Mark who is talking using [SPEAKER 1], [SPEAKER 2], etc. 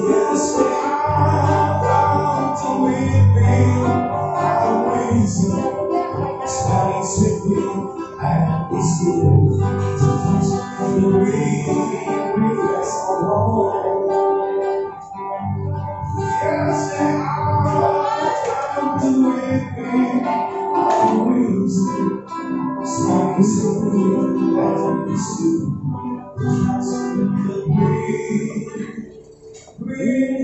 [SPEAKER 1] Yes, I want to with me. I reason space with me. And it's good to breathe as alone. Yes, I want to with me. I reason space with me. And it's good to breathe.